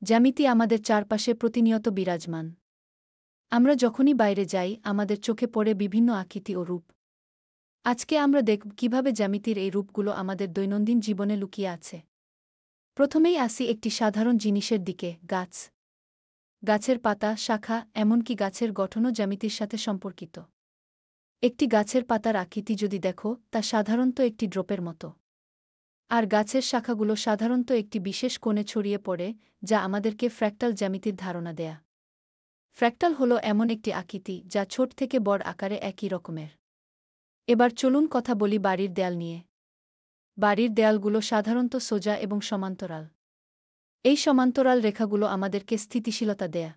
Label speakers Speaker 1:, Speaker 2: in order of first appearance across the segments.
Speaker 1: জ্যামিতি আমাদের চারপাশে প্রতিনিয়ত বিরাজমান। আমরা যখনই বাইরে যাই আমাদের চোখে পড়ে বিভিন্ন আকৃতি ও রূপ। আজকে আমরা দেখব কিভাবে জ্যামিতির এই রূপগুলো আমাদের দৈনন্দিন জীবনে লুকিয়ে আছে। প্রথমেই আসি একটি সাধারণ জিনিসের দিকে, গাছ। গাছের পাতা, শাখা, এমনকি গাছের গঠনও জ্যামিতির সাথে সম্পর্কিত। একটি গাছের পাতার আকৃতি যদি দেখো, তা সাধারণত একটি ড্রপের মতো। আর গাছের শাখাগুলো সাধারণত একটি বিশেষ কোণে ছড়িয়ে পড়ে, যা আমাদেরকে ফ্র্যাক্টাল জ্যামিতির ধারণা দেয়া। ফ্র্যাক্টাল হল এমন একটি আকৃতি যা ছোট থেকে বড় আকারে একই রকমের। এবার চলুন কথা বলি বাড়ির দেয়াল নিয়ে। বাড়ির দেয়ালগুলো সাধারণত সোজা এবং সমান্তরাল। এই সমান্তরাল রেখাগুলো আমাদেরকে স্থিতিশীলতা দেয়া।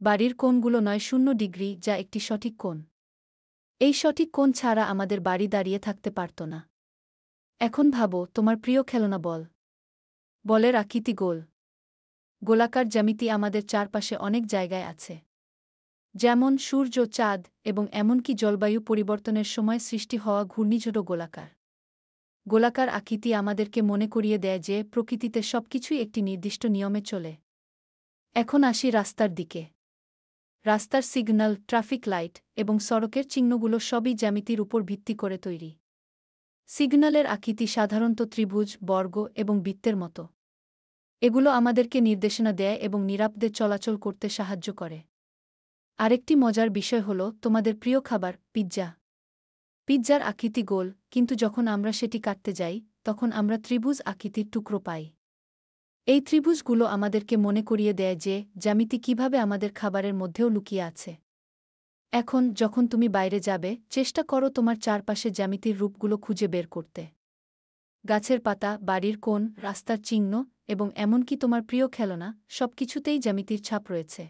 Speaker 1: বাড়ির কোণগুলো ৯০ ডিগ্রি, যা একটি সঠিক কোণ। এই সঠিক কোণ ছাড়া আমাদের বাড়ি দাঁড়িয়ে থাকতে পারত না। এখন ভাবো, তোমার প্রিয় খেলনা বল। বলের আকৃতি গোল। গোলাকার জ্যামিতি আমাদের চারপাশে অনেক জায়গায় আছে। যেমন সূর্য, চাঁদ এবং এমনকি জলবায়ু পরিবর্তনের সময় সৃষ্টি হওয়া ঘূর্ণিঝড়ও গোলাকার। গোলাকার আকৃতি আমাদেরকে মনে করিয়ে দেয় যে প্রকৃতিতে সবকিছুই একটি নির্দিষ্ট নিয়মে চলে। এখন আসি রাস্তার দিকে। রাস্তার সিগন্যাল, ট্রাফিক লাইট এবং সড়কের চিহ্নগুলো সবই জ্যামিতির উপর ভিত্তি করে তৈরি। সিগন্যালের আকৃতি সাধারণত ত্রিভুজ, বর্গ এবং বৃত্তের মতো। এগুলো আমাদেরকে নির্দেশনা দেয় এবং নিরাপদে চলাচল করতে সাহায্য করে। আরেকটি মজার বিষয় হল তোমাদের প্রিয় খাবার, পিৎজা। পিৎজার আকৃতি গোল, কিন্তু যখন আমরা সেটি কাটতে যাই তখন আমরা ত্রিভুজ আকৃতির টুকরো পাই। এই ত্রিভুজগুলো আমাদেরকে মনে করিয়ে দেয় যে জ্যামিতি কিভাবে আমাদের খাবারের মধ্যেও লুকিয়ে আছে। এখন যখন তুমি বাইরে যাবে, চেষ্টা করো তোমার চারপাশে জ্যামিতির রূপগুলো খুঁজে বের করতে। গাছের পাতা, বাড়ির কোণ, রাস্তার চিহ্ন এবং এমনকি তোমার প্রিয় খেলনা, সবকিছুতেই জ্যামিতির ছাপ রয়েছে।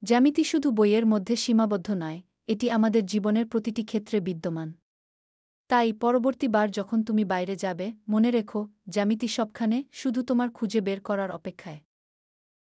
Speaker 1: জ্যামিতি শুধু বইয়ের মধ্যে সীমাবদ্ধ নয়, এটি আমাদের জীবনের প্রতিটি ক্ষেত্রে বিদ্যমান। তাই পরবর্তী বার যখন তুমি বাইরে যাবে, মনে রেখো, জ্যামিতি সবখানে, শুধু তোমার খুঁজে বের করার অপেক্ষায়।